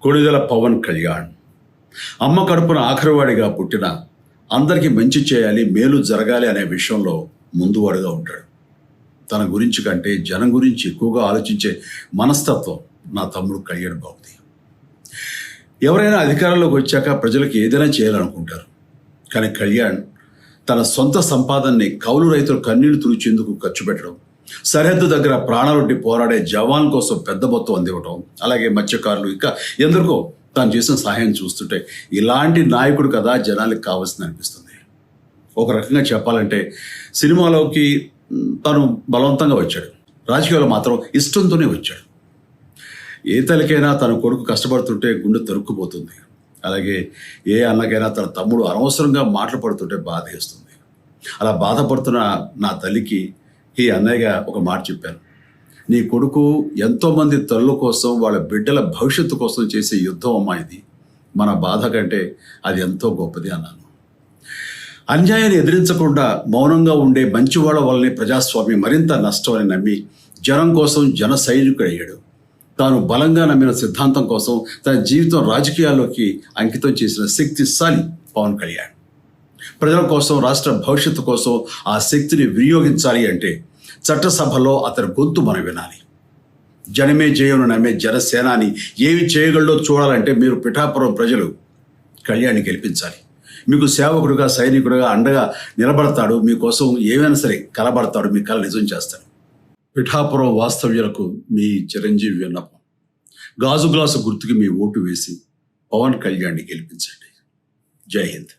కొణిదెల పవన్ కళ్యాణ్ అమ్మ కడుపున ఆఖరివాడిగా పుట్టిన అందరికీ మంచి చేయాలి, మేలు జరగాలి అనే విషయంలో ముందువాడుగా ఉంటాడు. తన గురించి కంటే జనం గురించి ఎక్కువగా ఆలోచించే మనస్తత్వం నా తమ్ముడు కళ్యాణ్ బాబుది. ఎవరైనా అధికారంలోకి వచ్చాక ప్రజలకు ఏదైనా చేయాలనుకుంటారు. కానీ కళ్యాణ్ తన సొంత సంపాదనని కౌలు రైతులు కన్నీళ్లు తుడిచేందుకు ఖర్చు పెట్టడం, సరిహద్దు దగ్గర ప్రాణాలొడ్డి పోరాడే జవాన్ కోసం పెద్ద మొత్తం అందివ్వటం, అలాగే మత్స్యకారులు ఇంకా ఎందరికో తాను చేసిన సహాయం చూస్తుంటే ఇలాంటి నాయకుడు కదా జనాలకు కావాల్సింది అనిపిస్తుంది. ఒక రకంగా చెప్పాలంటే సినిమాలోకి తను బలవంతంగా వచ్చాడు, రాజకీయాలు మాత్రం ఇష్టంతోనే వచ్చాడు. ఏ తల్లికైనా తన కొడుకు కష్టపడుతుంటే గుండె తరుక్కుపోతుంది. అలాగే ఏ అన్నకైనా తన తమ్ముడు అనవసరంగా మాటలు పడుతుంటే బాధ వేస్తుంది. అలా బాధపడుతున్న నా తల్లికి ఈ అన్నయ్యగా ఒక మాట చెప్పాను. నీ కొడుకు ఎంతోమంది తల్లుల కోసం, వాళ్ళ బిడ్డల భవిష్యత్తు కోసం చేసే యుద్ధం అమ్మా ఇది. మన బాధ కంటే అది ఎంతో గొప్పది అన్నాను. అన్యాయాన్ని ఎదిరించకుండా మౌనంగా ఉండే మంచివాళ్ళ వల్లనే ప్రజాస్వామ్యం మరింత నష్టం అని నమ్మి జనం కోసం జన సైనికుడు అయ్యాడు. తాను బలంగా నమ్మిన సిద్ధాంతం కోసం తన జీవితం రాజకీయాల్లోకి అంకితం చేసిన శక్తిశాలి పవన్ కళ్యాణ్. ప్రజల కోసం, రాష్ట్ర భవిష్యత్తు కోసం ఆ శక్తిని వినియోగించాలి అంటే చట్టసభలో అతని గొంతు మనం వినాలి. జనమే జయమును నమ్మే జనసేనాని ఏమి చేయగలడో చూడాలంటే మీరు పిఠాపురం ప్రజలు కళ్యాణ్ని గెలిపించాలి. మీకు సేవకుడుగా, సైనికుడుగా అండగా నిలబడతాడు. మీకోసం ఏమైనా సరే కలబడతాడు, మీ కళ నిజం చేస్తాడు. పిఠాపురం వాస్తవ్యులకు మీ చిరంజీవి విన్నపం. గాజు గ్లాసు గుర్తుకి మీ ఓటు వేసి పవన్ కళ్యాణ్ని గెలిపించండి. జై హింద్.